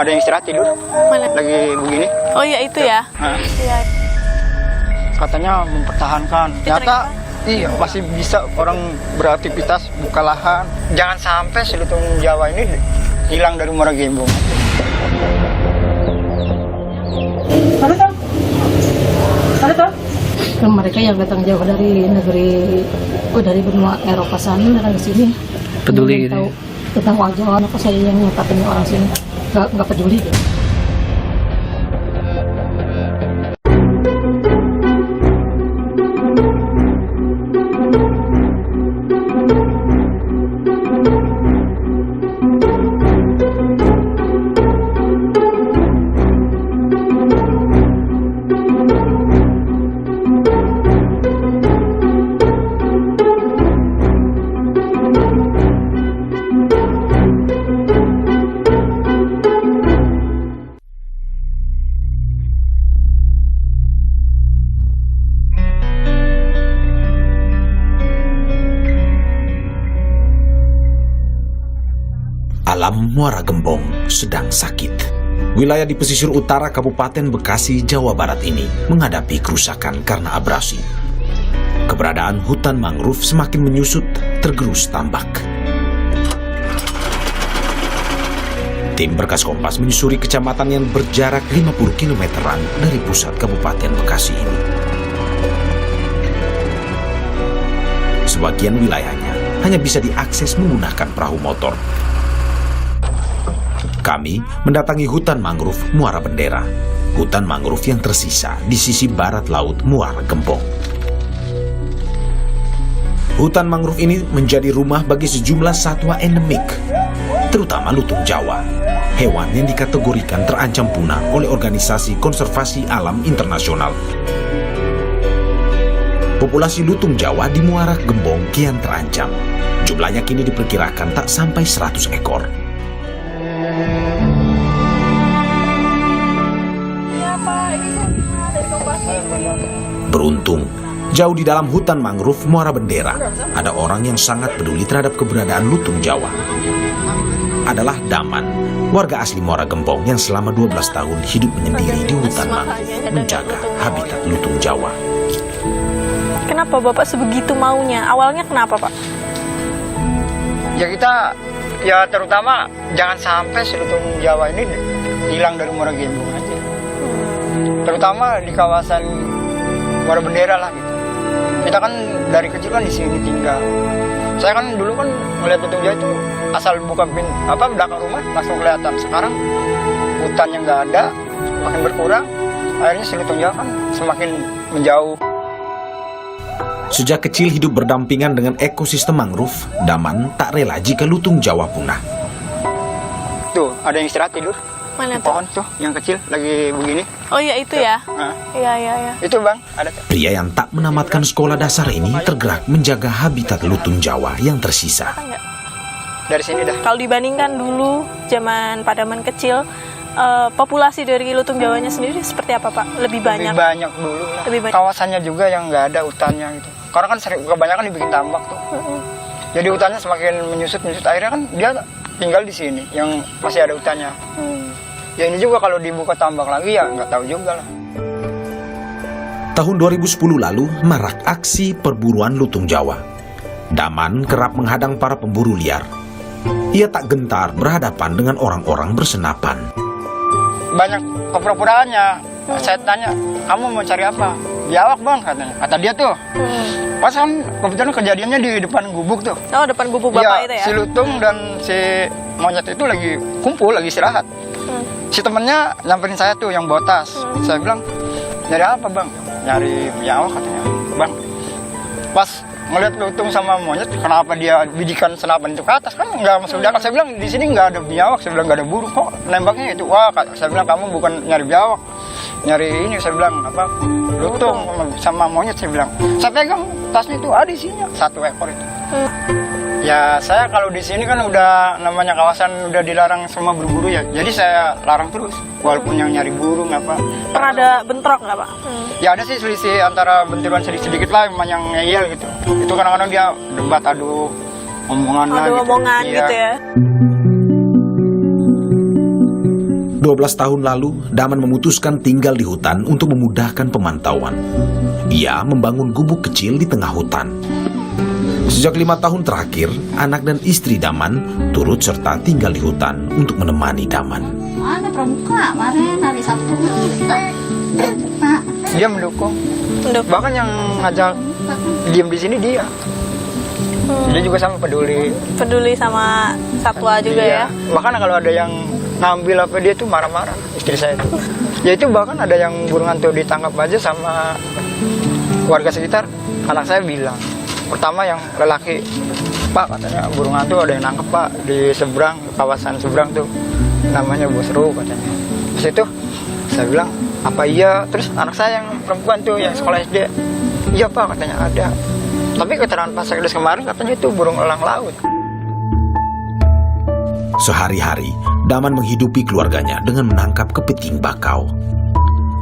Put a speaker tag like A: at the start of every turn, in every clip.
A: ada yang istirahat tidur.
B: Mana?
A: Lagi begini.
B: Oh iya itu ya. Iya.
A: Katanya mempertahankan. Ternyata iya masih bisa orang beraktivitas buka lahan. Jangan sampai si lutung Jawa ini hilang dari Muara Gembong.
C: Mereka yang datang jauh dari dari benua Eropa sana datang ke sini
D: peduli gitu.
C: Tahu tentang wajah apa saya yang nyatakan orang sini nggak peduli.
E: Alam Muara Gembong sedang sakit. Wilayah di pesisir utara Kabupaten Bekasi, Jawa Barat ini menghadapi kerusakan karena abrasi. Keberadaan hutan mangrove semakin menyusut, tergerus tambak. Tim Berkas Kompas menyusuri kecamatan yang berjarak 50 kilometeran dari pusat Kabupaten Bekasi ini. Sebagian wilayahnya hanya bisa diakses menggunakan perahu motor. Kami mendatangi hutan mangrove Muara Bendera, hutan mangrove yang tersisa di sisi barat laut Muara Gembong. Hutan mangrove ini menjadi rumah bagi sejumlah satwa endemik, terutama lutung Jawa, hewan yang dikategorikan terancam punah oleh Organisasi Konservasi Alam Internasional. Populasi lutung Jawa di Muara Gembong kian terancam. Jumlahnya kini diperkirakan tak sampai 100 ekor. Beruntung, jauh di dalam hutan mangrove Muara Bendera, ada orang yang sangat peduli terhadap keberadaan lutung Jawa. Adalah Daman, warga asli Muara Gembong yang selama 12 tahun hidup menyendiri di hutan mangrove, menjaga habitat lutung Jawa.
B: Kenapa Bapak sebegitu maunya? Awalnya kenapa Pak?
A: Ya kita, ya terutama jangan sampai si lutung Jawa ini hilang dari Muara Gembong aja. Terutama di kawasan Muara Bendera lah gitu. Kita kan dari kecil kan di sini tinggal. Saya kan dulu kan melihat lutung Jawa itu asal buka belakang rumah langsung kelihatan. Sekarang hutannya nggak ada, makin berkurang. Akhirnya si lutung Jawa kan semakin menjauh.
E: Sejak kecil hidup berdampingan dengan ekosistem mangrove, Daman tak rela jika lutung Jawa punah.
A: Tuh, ada yang istirahat tidur.
B: Mana tuh?
A: Pohon tuh, yang kecil lagi begini.
B: Oh iya itu ya. Iya.
A: Itu Bang, ada.
E: Pria yang tak menamatkan sekolah dasar ini tergerak menjaga habitat lutung Jawa yang tersisa.
A: Dari sini dah.
B: Kalau dibandingkan dulu zaman Pademan kecil, populasi dari lutung Jawanya sendiri seperti apa Pak? Lebih banyak?
A: Lebih banyak dulu lah.
B: Lebih banyak.
A: Kawasannya juga yang nggak ada hutannya gitu. Karena kan kebanyakan dibikin tambak tuh. Jadi hutannya semakin menyusut. Akhirnya kan dia tinggal di sini yang masih ada hutannya. Ya ini juga kalau dibuka tambak lagi ya nggak tahu juga lah.
E: Tahun 2010 lalu marak aksi perburuan lutung Jawa. Daman kerap menghadang para pemburu liar. Ia tak gentar berhadapan dengan orang-orang bersenapan.
A: Banyak kepura-puraannya. Saya tanya, kamu mau cari apa? Biawak Bang katanya. Kata dia tuh. Pas kan kebetulan kejadiannya di depan gubuk tuh.
B: Oh depan gubuk Bapak itu ya?
A: Si lutung dan si monyet itu lagi kumpul, lagi istirahat. Si temennya nyamperin saya tuh yang botas. Saya bilang, nyari apa Bang? Nyari biawak katanya. Bang, pas ngeliat lutung sama monyet, kenapa dia bidikan senapan itu ke atas? Kan nggak masuk di akal. Saya bilang, di sini nggak ada biawak. Saya bilang, nggak ada burung. Kok nembaknya itu? Wah, saya bilang, kamu bukan nyari biawak. Nyari ini, saya bilang, apa? Lutung sama monyet, saya bilang. Saya pegang tasnya itu, ada isinya. 1 ekor itu. Ya saya kalau di sini kan udah namanya kawasan udah dilarang semua berburu ya. Jadi saya larang terus walaupun yang nyari burung apa.
B: Pernah ada bentrok nggak Pak?
A: Ya ada sih selisih antara benturan sedikit-sedikit lah emang yang ngeyel gitu. Itu kadang-kadang dia debat adu omongan lah gitu.
B: Omongan
A: Iya.
B: gitu ya.
E: 12 tahun lalu, Daman memutuskan tinggal di hutan untuk memudahkan pemantauan. Ia membangun gubuk kecil di tengah hutan. Sejak 5 tahun terakhir, anak dan istri Daman turut serta tinggal di hutan untuk menemani Daman.
C: Ada pramuka kemarin hari Sabtu. Pak,
A: Dia mendukung. Bahkan yang ngajak diam di sini dia. Dia juga sama peduli.
B: Peduli sama satwa juga ya.
A: Bahkan kalau ada yang ngambil apa dia tuh marah-marah istri saya itu. Ya itu bahkan ada yang burung hantu ditangkap aja sama warga sekitar. Anak saya bilang, pertama yang lelaki, Pak katanya burung hantu ada yang nangkep Pak di seberang, kawasan seberang tuh namanya Bosru katanya. Terus itu saya bilang apa iya, terus anak saya yang perempuan tuh yang sekolah SD, iya Pak katanya ada. Tapi keterangan Pak Sekdes kemarin katanya itu burung elang laut.
E: Sehari-hari, Daman menghidupi keluarganya dengan menangkap kepiting bakau.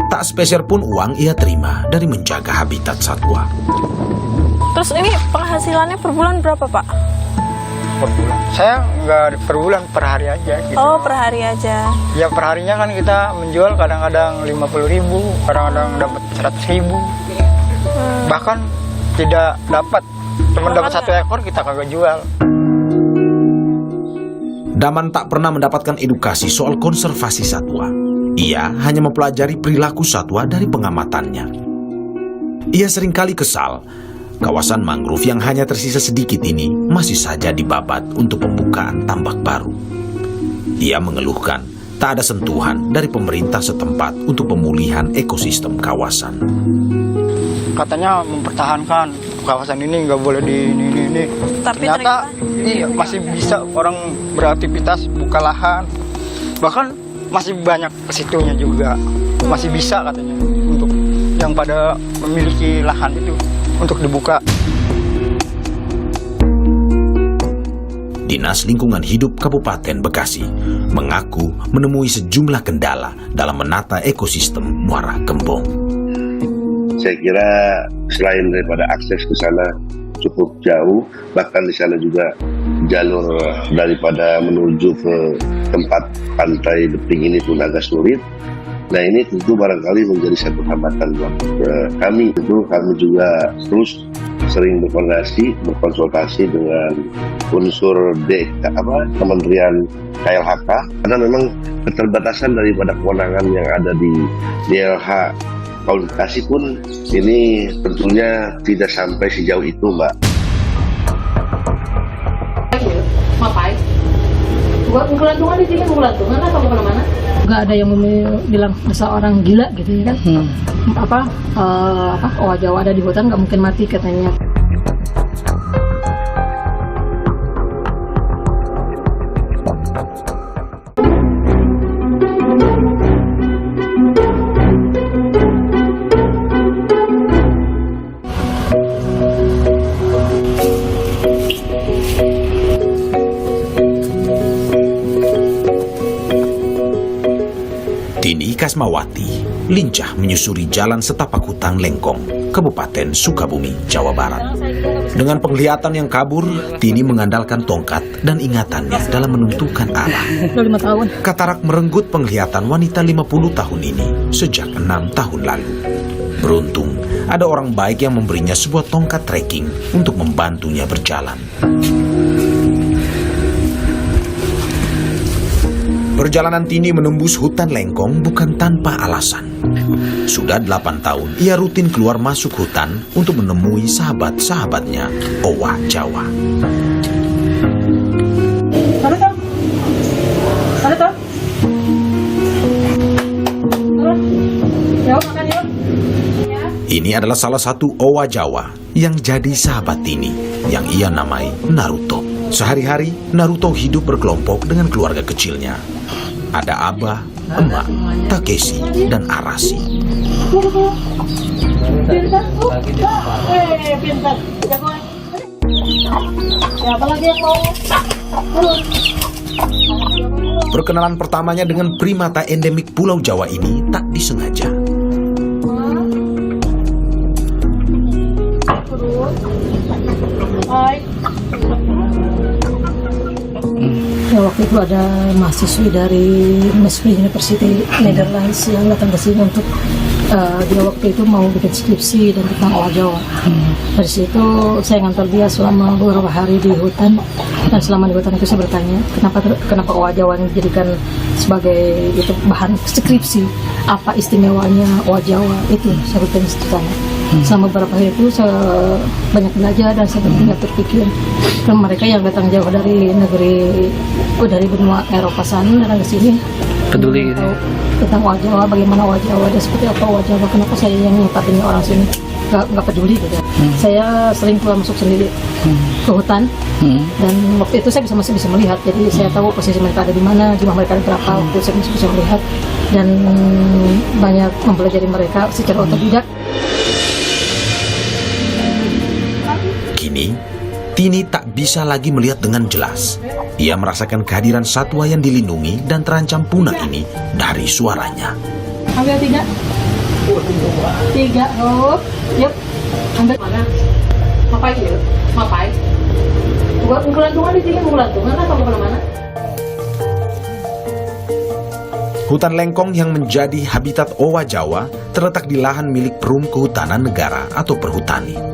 E: Tak sepeser pun uang ia terima dari menjaga habitat satwa.
B: Terus ini penghasilannya per bulan berapa Pak?
A: Per bulan. Saya nggak per bulan, per hari aja gitu.
B: Oh, per hari aja.
A: Ya per harinya kan kita menjual kadang-kadang 50.000, kadang-kadang dapat 100.000. Bahkan tidak dapat, cuma dapat 1 ekor kita kagak jual.
E: Daman tak pernah mendapatkan edukasi soal konservasi satwa. Ia hanya mempelajari perilaku satwa dari pengamatannya. Ia seringkali kesal. Kawasan mangrove yang hanya tersisa sedikit ini masih saja dibabat untuk pembukaan tambak baru. Ia mengeluhkan tak ada sentuhan dari pemerintah setempat untuk pemulihan ekosistem kawasan.
A: Katanya mempertahankan kawasan ini nggak boleh di ini.
B: Tapi
A: Ternyata iya masih bisa orang beraktivitas buka lahan. Bahkan masih banyak kesitunya juga. Masih bisa katanya untuk yang pada memiliki lahan itu untuk dibuka.
E: Dinas Lingkungan Hidup Kabupaten Bekasi mengaku menemui sejumlah kendala dalam menata ekosistem Muara Gembong.
D: Saya kira selain daripada akses ke sana cukup jauh, bahkan di sana juga jalur daripada menuju ke tempat pantai Deping ini pun agak sulit. Nah ini tentu barangkali menjadi satu hambatan buat kami. Tentu kami juga terus sering berkonsultasi dengan unsur Kementerian KLHK, karena memang keterbatasan daripada kewenangan yang ada di DLH Bekasi pun ini tentunya tidak sampai sejauh itu, Mbak.
C: ngapain? Buat ngulantungan di sini, ngulantungan atau kemana-mana? Nggak ada yang bilang seorang gila gitu ya kan? Owa Jawa ada di hutan nggak mungkin mati katanya.
E: Dini Kasmawati lincah menyusuri jalan setapak hutan Lengkong, Kabupaten Sukabumi, Jawa Barat. Dengan penglihatan yang kabur, Tini mengandalkan tongkat dan ingatannya dalam menentukan arah.
C: Udah 5 tahun.
E: Katarak merenggut penglihatan wanita 50 tahun ini sejak 6 tahun lalu. Beruntung, ada orang baik yang memberinya sebuah tongkat trekking untuk membantunya berjalan. Perjalanan Tini menembus hutan Lengkong bukan tanpa alasan. Sudah 8 tahun, ia rutin keluar masuk hutan untuk menemui sahabat-sahabatnya, owa Jawa. Ini adalah salah satu owa Jawa yang jadi sahabat Tini, yang ia namai Naruto. Sehari-hari, Naruto hidup berkelompok dengan keluarga kecilnya. Ada Abah, Emak, Takeshi, dan Arasi. Perkenalan pertamanya dengan primata endemik Pulau Jawa ini tak disengaja.
C: Ya, waktu itu ada mahasiswi dari Maastricht University Netherlands yang datang ke sini untuk dia waktu itu mau bikin skripsi dan tentang owa Jawa. Dari situ saya ngantar dia selama beberapa hari di hutan, dan selama di hutan itu saya bertanya kenapa owa Jawa ini dijadikan sebagai itu bahan skripsi, apa istimewanya owa Jawa itu, saya bertanya. Selama beberapa hari itu saya banyak belajar dan saya banyak berpikir ke mereka yang datang jauh dari dari benua Eropa sana datang ke sini
F: peduli gitu.
C: Tahu tentang owa Jawa, bagaimana owa Jawa dan seperti apa owa Jawa, kenapa saya yang nyipatinya orang sini nggak peduli gitu. Saya sering keluar masuk sendiri ke hutan, dan waktu itu saya masih bisa melihat, jadi saya tahu posisi mereka ada di mana, jumlah mereka ada berapa. Waktu itu saya masih bisa melihat dan banyak mempelajari mereka secara otodidak.
E: Kini, Tini tak bisa lagi melihat dengan jelas. Ia merasakan kehadiran satwa yang dilindungi dan terancam punah ini dari suaranya.
C: Ambil 3. 3, Rob. Yuk. Ambil mana? Ngapain ya? Ngapain? Buat kelantungan di sini, kelantungan atau kemana-mana?
E: Hutan Lengkong yang menjadi habitat owa Jawa terletak di lahan milik Perum Kehutanan Negara atau Perhutani.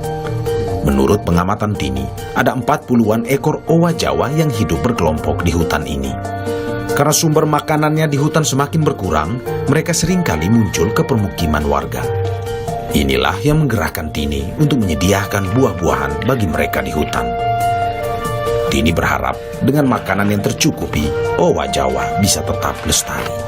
E: Menurut pengamatan Tini, ada 40-an ekor owa Jawa yang hidup berkelompok di hutan ini. Karena sumber makanannya di hutan semakin berkurang, mereka seringkali muncul ke permukiman warga. Inilah yang menggerakkan Tini untuk menyediakan buah-buahan bagi mereka di hutan. Tini berharap dengan makanan yang tercukupi, owa Jawa bisa tetap lestari.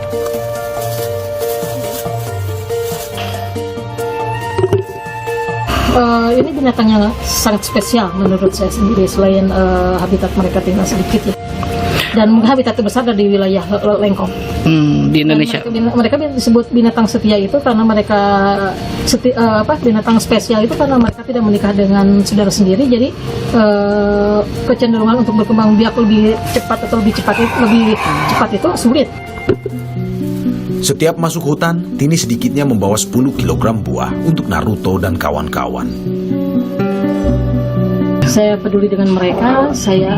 C: Ini binatang yang sangat spesial menurut saya sendiri, selain habitat mereka tinggal sedikit ya. Dan habitat terbesar ada di wilayah Lengkong.
F: Di Indonesia.
C: Mereka disebut binatang setia itu karena mereka binatang spesial itu karena mereka tidak menikah dengan saudara sendiri, jadi kecenderungan untuk berkembang biak lebih cepat itu sulit.
E: Setiap masuk hutan, Tini sedikitnya membawa 10 kg buah untuk Naruto dan kawan-kawan.
C: Saya peduli dengan mereka, saya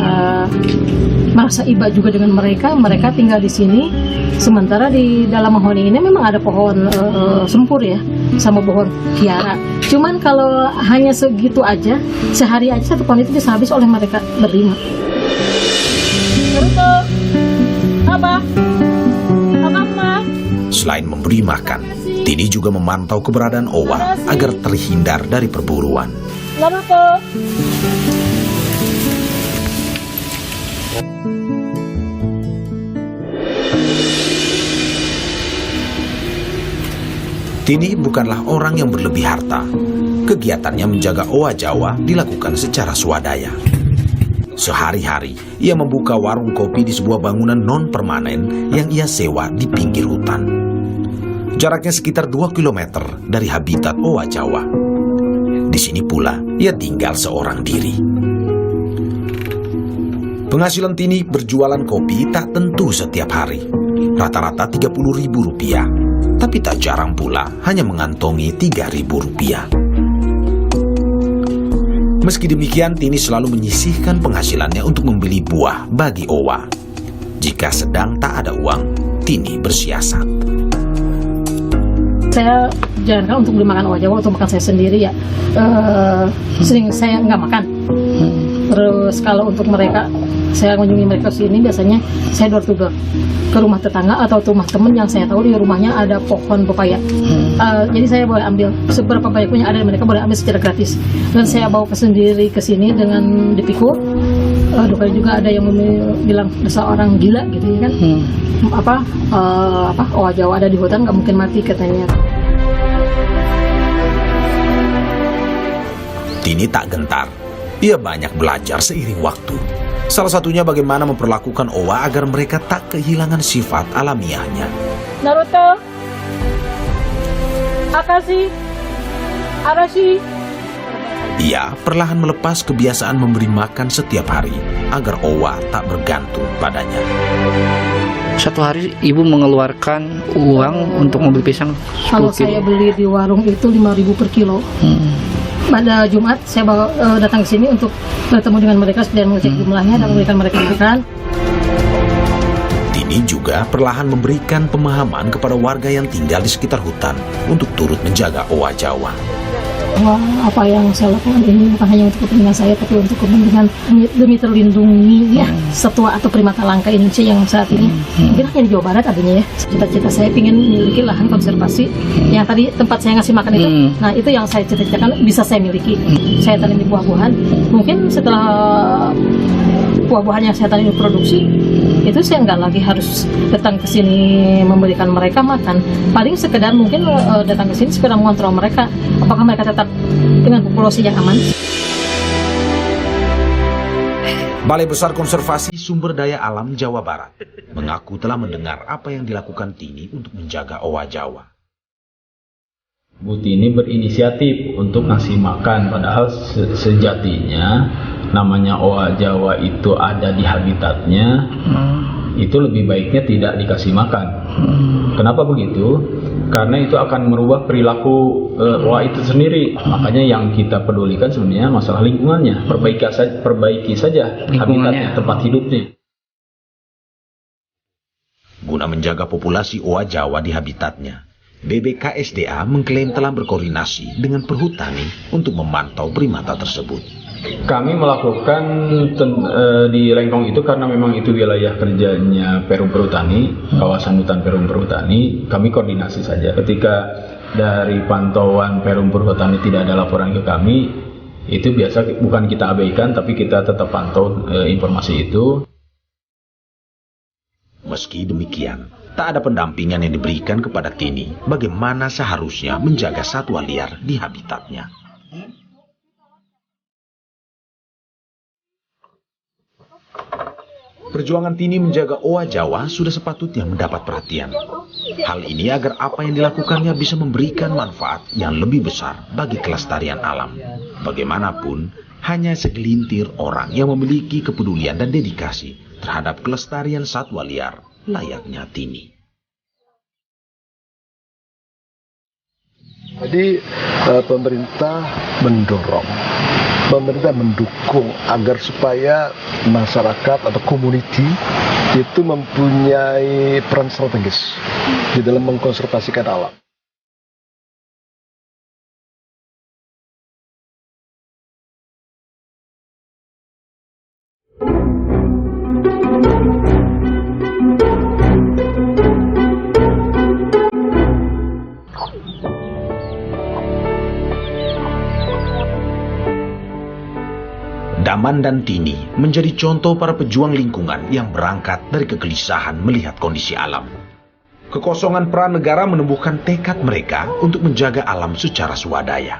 C: merasa iba juga dengan mereka. Mereka tinggal di sini, sementara di dalam mahoni ini memang ada pohon sempur ya, sama pohon kiara. Cuman kalau hanya segitu aja, sehari aja satu pohon itu bisa habis oleh mereka berlima. Naruto, apa?
E: Selain memberi makan, Tini juga memantau keberadaan owa agar terhindar dari perburuan.
C: Naruto.
E: Tini bukanlah orang yang berlebih harta. Kegiatannya menjaga owa Jawa dilakukan secara swadaya. Sehari-hari, ia membuka warung kopi di sebuah bangunan non-permanen yang ia sewa di pinggir hutan. Jaraknya sekitar 2 km dari habitat owa Jawa. Di sini pula ia tinggal seorang diri. Penghasilan Tini berjualan kopi tak tentu setiap hari. Rata-rata Rp30.000, tapi tak jarang pula hanya mengantongi Rp3.000. Meski demikian, Tini selalu menyisihkan penghasilannya untuk membeli buah bagi owa. Jika sedang tak ada uang, Tini bersiasat.
C: Saya jalankan untuk beli makan owa Jawa, untuk makan saya sendiri ya. Sering saya nggak makan. Terus kalau untuk mereka, saya mengunjungi mereka sini, biasanya saya door to door ke rumah tetangga atau rumah teman yang saya tahu di rumahnya ada pohon pepaya. Jadi saya boleh ambil seberapa banyak punya ada, mereka boleh ambil secara gratis. Dan saya bawa sendiri ke sini dengan dipikul. Dukanya juga ada yang bilang dasar orang gila gitu ya kan. Owa Jawa ada di hutan nggak mungkin mati katanya.
E: Tini tak gentar. Ia banyak belajar seiring waktu. Salah satunya bagaimana memperlakukan owa agar mereka tak kehilangan sifat alamiahnya.
C: Naruto, Arashi.
E: Ia perlahan melepas kebiasaan memberi makan setiap hari agar owa tak bergantung padanya.
F: Satu hari ibu mengeluarkan uang untuk membeli pisang 10
C: Kalau
F: kilo.
C: saya beli di warung itu 5.000 per kilo. Pada Jumat saya datang ke sini untuk bertemu dengan mereka dan mengecek jumlahnya dan memberikan mereka makan.
E: Tini juga perlahan memberikan pemahaman kepada warga yang tinggal di sekitar hutan untuk turut menjaga owa Jawa.
C: Wah, apa yang saya lakukan ini bukan hanya untuk kepentingan saya, tapi untuk kepentingan demi terlindungi satwa atau primata langka Indonesia yang saat ini mungkin hanya di Jawa Barat adanya ya. Cita-cita saya ingin memiliki lahan konservasi yang tadi tempat saya ngasih makan itu. Nah, itu yang saya cita-citakan bisa saya miliki. Saya tanam di buah-buahan. Mungkin setelah buah-buahan yang saya tanam produksi, itu saya nggak lagi harus datang ke sini memberikan mereka makan. Paling sekedar mungkin datang ke sini sekedar mengontrol mereka, apakah mereka tetap dengan populasi yang aman.
E: Balai Besar Konservasi Sumber Daya Alam Jawa Barat mengaku telah mendengar apa yang dilakukan Tini untuk menjaga owa Jawa.
G: Bu Tini berinisiatif untuk ngasih makan, padahal sejatinya namanya owa Jawa itu ada di habitatnya, itu lebih baiknya tidak dikasih makan. Kenapa begitu? Karena itu akan merubah perilaku owa itu sendiri. Makanya yang kita pedulikan sebenarnya masalah lingkungannya, perbaiki saja habitatnya, tempat hidupnya.
E: Guna menjaga populasi owa Jawa di habitatnya, BBKSDA mengklaim telah berkoordinasi dengan perhutani untuk memantau primata tersebut.
G: Kami melakukan di Lengkong itu karena memang itu wilayah kerjanya Perum Perhutani, kawasan hutan Perum Perhutani. Kami koordinasi saja. Ketika dari pantauan Perum Perhutani tidak ada laporan ke kami, itu biasa bukan kita abaikan, tapi kita tetap pantau informasi itu.
E: Meski demikian, tak ada pendampingan yang diberikan kepada Tini bagaimana seharusnya menjaga satwa liar di habitatnya. Perjuangan Tini menjaga owa Jawa sudah sepatutnya mendapat perhatian. Hal ini agar apa yang dilakukannya bisa memberikan manfaat yang lebih besar bagi kelestarian alam. Bagaimanapun, hanya segelintir orang yang memiliki kepedulian dan dedikasi terhadap kelestarian satwa liar layaknya Tini.
H: Jadi pemerintah mendukung agar supaya masyarakat atau community itu mempunyai peran strategis di dalam mengkonservasikan alam.
E: Daman dan Tini menjadi contoh para pejuang lingkungan yang berangkat dari kegelisahan melihat kondisi alam. Kekosongan peran negara menumbuhkan tekad mereka untuk menjaga alam secara swadaya.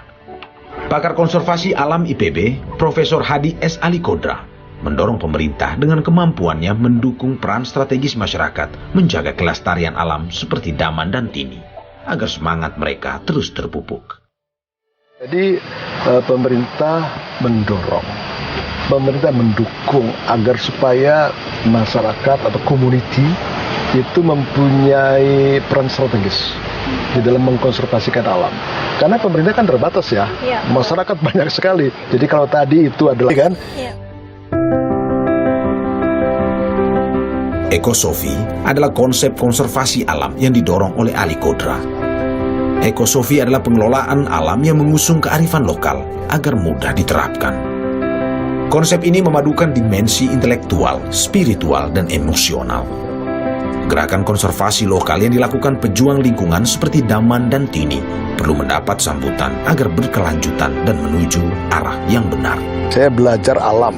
E: Pakar konservasi alam IPB, Profesor Hadi S. Alikodra, mendorong pemerintah dengan kemampuannya mendukung peran strategis masyarakat menjaga kelestarian alam seperti Daman dan Tini, agar semangat mereka terus terpupuk.
H: Jadi pemerintah mendukung agar supaya masyarakat atau community itu mempunyai peran strategis di dalam mengkonservasikan alam. Karena pemerintah kan terbatas ya, masyarakat banyak sekali. Jadi kalau tadi itu adalah kan.
E: Ekosofi adalah konsep konservasi alam yang didorong oleh Alikodra. Ekosofi adalah pengelolaan alam yang mengusung kearifan lokal agar mudah diterapkan. Konsep ini memadukan dimensi intelektual, spiritual, dan emosional. Gerakan konservasi lokal yang dilakukan pejuang lingkungan seperti Daman dan Tini perlu mendapat sambutan agar berkelanjutan dan menuju arah yang benar.
H: Saya belajar alam,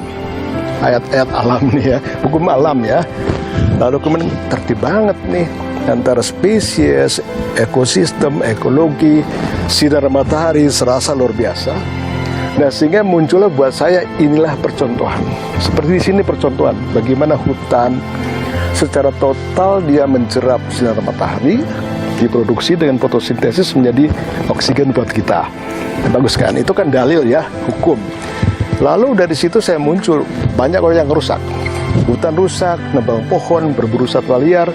H: ayat-ayat alam nih ya, hukum alam ya. Lalu kemudian tertib banget nih antara spesies, ekosistem, ekologi, sinar matahari serasa luar biasa. Nah, sehingga muncullah buat saya inilah percontohan. Seperti di sini percontohan bagaimana hutan secara total dia mencerap sinar matahari, diproduksi dengan fotosintesis menjadi oksigen buat kita. Bagus kan? Itu kan dalil ya, hukum. Lalu dari situ saya muncul banyak orang yang rusak. Hutan rusak, nebang pohon, berburu satwa liar.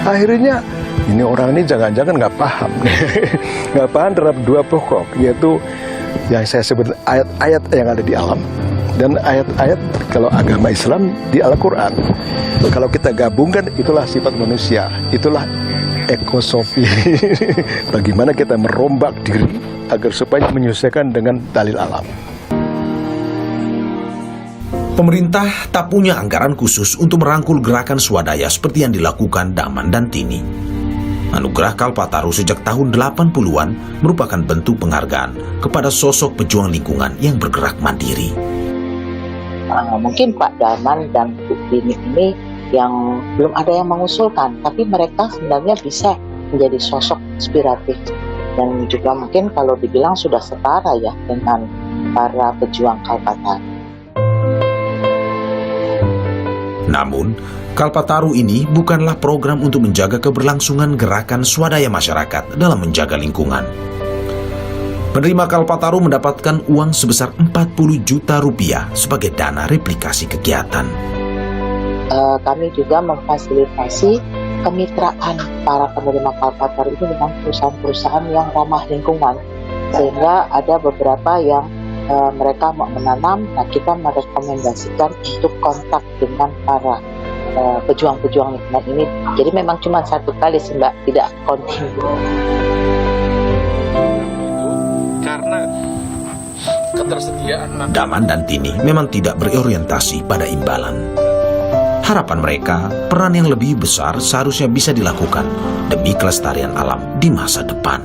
H: Akhirnya ini orang ini jangan-jangan nggak paham. Nggak paham terhadap dua pokok, yaitu yang saya sebut ayat-ayat yang ada di alam. Dan ayat-ayat kalau agama Islam di Al-Quran, kalau kita gabungkan, itulah sifat manusia, itulah ekosofi. Bagaimana kita merombak diri agar supaya menyesuaikan dengan dalil alam.
E: Pemerintah tak punya anggaran khusus untuk merangkul gerakan swadaya seperti yang dilakukan Daman dan Tini. Anugerah Kalpataru sejak tahun 80-an merupakan bentuk penghargaan kepada sosok pejuang lingkungan yang bergerak mandiri.
I: Mungkin Pak Daman dan Bu Tini ini yang belum ada yang mengusulkan, tapi mereka sebenarnya bisa menjadi sosok inspiratif dan juga mungkin kalau dibilang sudah setara ya dengan para pejuang Kalpataru.
E: Namun, Kalpataru ini bukanlah program untuk menjaga keberlangsungan gerakan swadaya masyarakat dalam menjaga lingkungan. Penerima Kalpataru mendapatkan uang sebesar 40 juta rupiah sebagai dana replikasi kegiatan.
I: Kami juga memfasilitasi kemitraan para penerima Kalpataru itu dengan perusahaan-perusahaan yang ramah lingkungan. Sehingga ada beberapa yang mereka mau menanam, nah kita merekomendasikan untuk kontak dengan para pejuang-pejuang lingkungan ini. Jadi memang cuma satu kali sih Mbak, tidak kontinu.
J: Karena ketersediaan
E: Daman dan Tini memang tidak berorientasi pada imbalan. Harapan mereka, peran yang lebih besar seharusnya bisa dilakukan demi kelestarian alam di masa depan.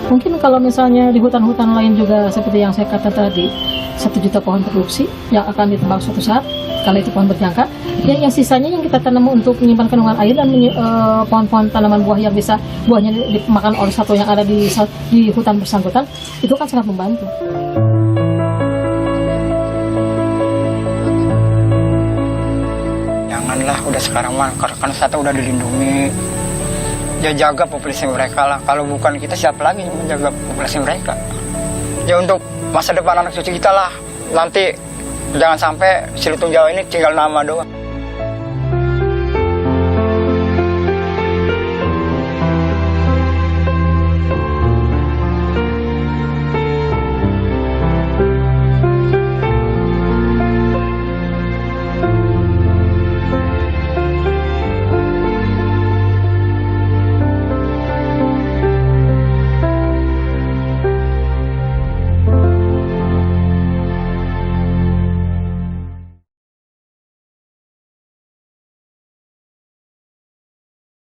C: Mungkin kalau misalnya di hutan-hutan lain juga seperti yang saya kata tadi, 1 juta pohon produksi yang akan ditebang suatu saat, kalau itu pohon berjangka, yang sisanya yang kita tanam untuk menyimpan kandungan air dan pohon-pohon tanaman buah yang bisa buahnya dimakan oleh satwa yang ada di hutan bersangkutan, itu kan sangat membantu.
A: Janganlah udah sekarang mah, karena satwa udah dilindungi. Ya jaga populasi mereka lah. Kalau bukan kita siapa lagi yang menjaga populasi mereka? Ya untuk masa depan anak cucu kita lah. Nanti jangan sampai si lutung Jawa ini tinggal nama doang.